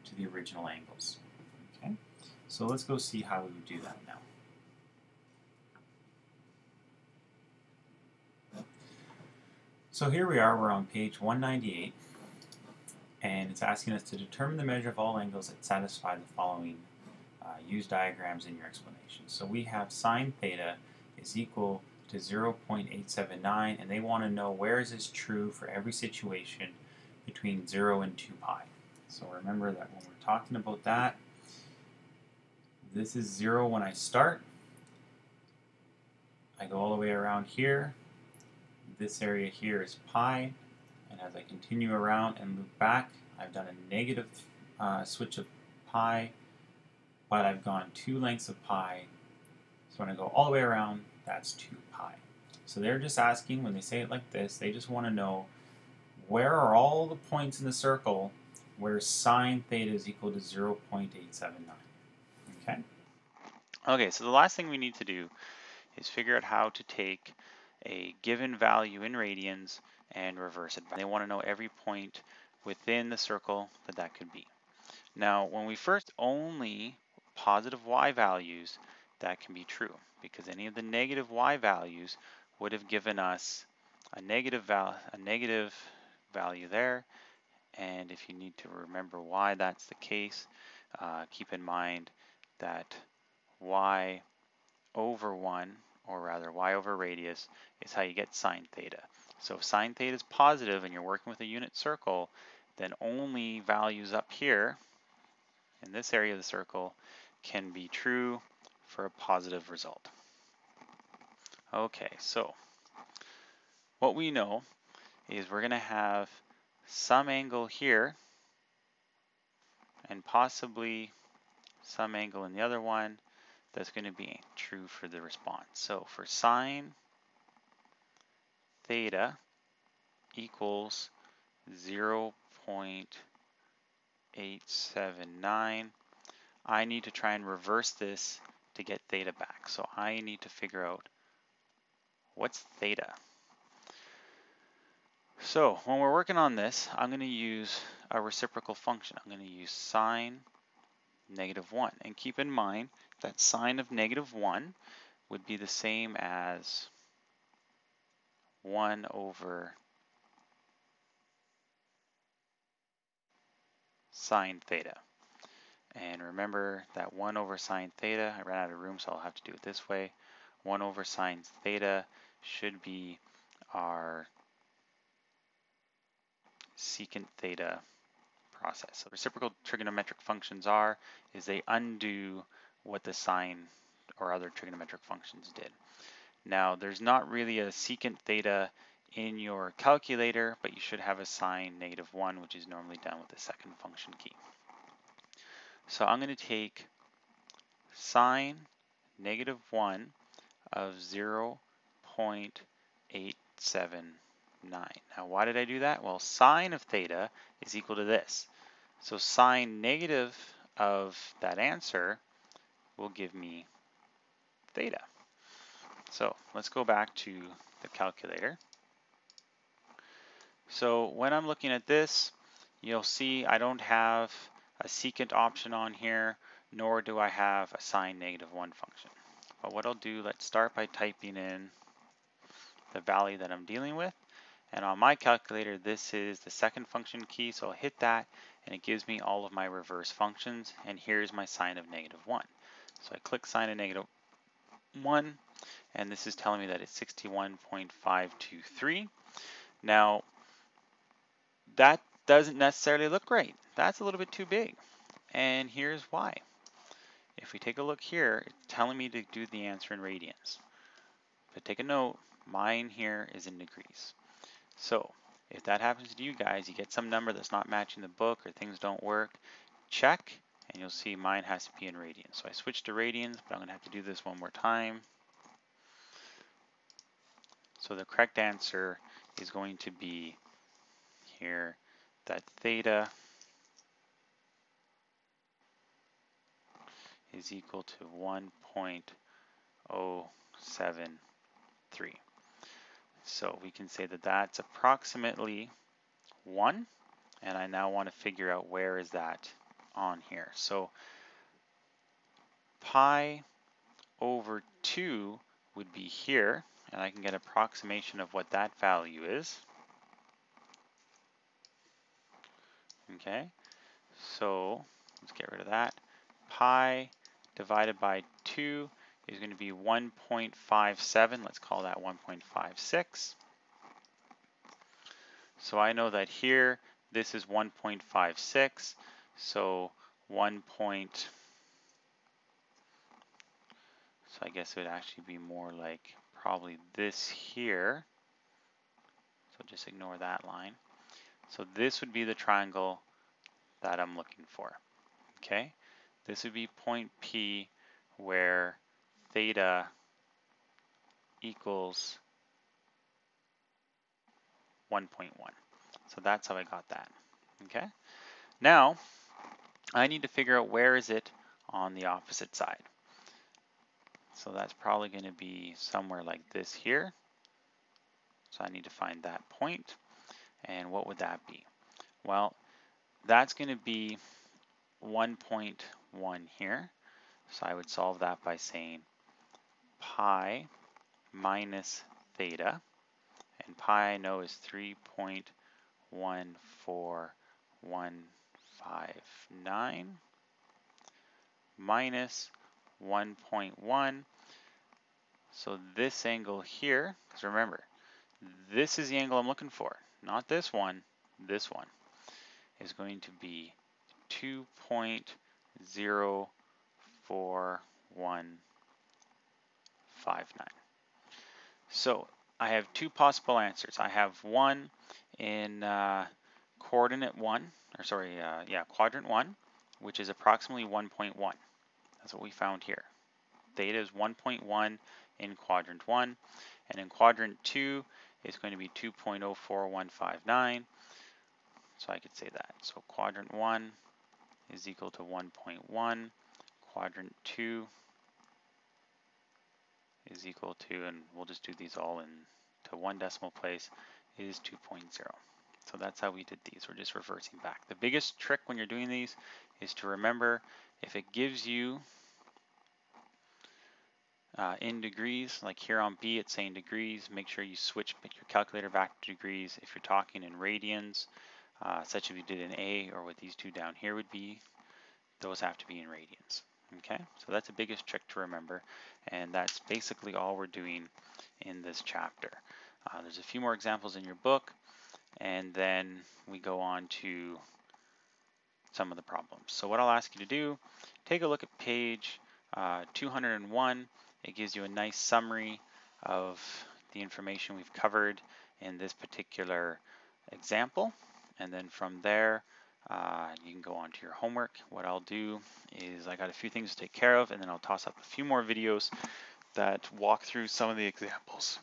to the original angles. Okay, so let's go see how we would do that now. So here we are, we're on page 198, and it's asking us to determine the measure of all angles that satisfy the following use diagrams in your explanation. So we have sine theta is equal to 0.879, and they want to know where is this true for every situation between 0 and 2 pi. So remember that when we're talking about that, this is 0 when I start. I go all the way around here. This area here is pi, and as I continue around and loop back, I've done a negative switch of pi, but I've gone 2 lengths of pi. So when I go all the way around, that's 2 pi. So they're just asking, when they say it like this, they just want to know where are all the points in the circle where sine theta is equal to 0.879. Okay? Okay, so the last thing we need to do is figure out how to take a given value in radians and reverse it. They want to know every point within the circle that could be. Now, when we first only positive y values, that can be true, because any of the negative y values would have given us a negative value there. And if you need to remember why that's the case, keep in mind that y over 1, or rather y over radius, is how you get sine theta. So if sine theta is positive and you're working with a unit circle, then only values up here in this area of the circle can be true for a positive result. Okay, so what we know is we're going to have some angle here and possibly some angle in the other one that's going to be true for the response. So for sine theta equals 0.879, I need to try and reverse this to get theta back. So I need to figure out what's theta. So when we're working on this, I'm going to use a reciprocal function. I'm going to use sine -1. And keep in mind that sine of -1 would be the same as 1 over sine theta. And remember that 1 over sine theta, I ran out of room, so I'll have to do it this way. 1 over sine theta should be our secant theta process. So reciprocal trigonometric functions is they undo what the sine or other trigonometric functions did. Now, there's not really a secant theta in your calculator, but you should have a sine -1, which is normally done with the second function key. So I'm going to take sine -1 of 0.879. Now, why did I do that? Well, sine of theta is equal to this. So sine negative of that answer will give me theta. So let's go back to the calculator. So when I'm looking at this, you'll see I don't have a secant option on here, nor do I have a sine -1 function. But what I'll do, let's start by typing in the value that I'm dealing with. And on my calculator, this is the second function key, so I'll hit that, and it gives me all of my reverse functions, and here's my sine of -1. So I click sine of -1, and this is telling me that it's 61.523. Now, that doesn't necessarily look right. That's a little bit too big, and here's why. If we take a look here, it's telling me to do the answer in radians. But take a note, mine here is in degrees. So if that happens to you guys, you get some number that's not matching the book or things don't work, check, and you'll see mine has to be in radians. So I switched to radians, but I'm going to have to do this one more time. So the correct answer is going to be here that theta is equal to 1.073. So we can say that that's approximately 1, and I now want to figure out where is that on here. So pi over 2 would be here, and I can get an approximation of what that value is. Okay, so let's get rid of that. Pi divided by 2 is going to be 1.57. Let's call that 1.56. So I know that here, this is 1.56. So so I guess it would actually be more like probably this here. So just ignore that line. So this would be the triangle that I'm looking for. Okay, this would be point P where theta equals 1.1. So that's how I got that. Okay, now I need to figure out where is it on the opposite side. So that's probably going to be somewhere like this here. So I need to find that point. And what would that be? Well, that's going to be 1.1 here. So I would solve that by saying pi minus theta. And pi I know is 3.14159 minus 1.1. So this angle here, because remember, this is the angle I'm looking for, not this one, is going to be 2.04159. So I have two possible answers. I have one in quadrant 1, which is approximately 1.1. That's what we found here. Theta is 1.1 in quadrant 1, and in quadrant 2 is going to be 2.04159. So I could say that. So quadrant 1 is equal to 1.1, quadrant 2 is equal to, and we'll just do these all into one decimal place, is 2.0. So that's how we did these. We're just reversing back. The biggest trick when you're doing these is to remember, if it gives you in degrees, like here on B it's saying degrees, make sure you switch your calculator back to degrees. If you're talking in radians, such as you did in A, or what these two down here would be, those have to be in radians. Okay, so that's the biggest trick to remember, and that's basically all we're doing in this chapter. There's a few more examples in your book, and then we go on to some of the problems. So what I'll ask you to do, take a look at page 201. It gives you a nice summary of the information we've covered in this particular example, and then from there you can go on to your homework. What I'll do is I got a few things to take care of, and then I'll toss up a few more videos that walk through some of the examples.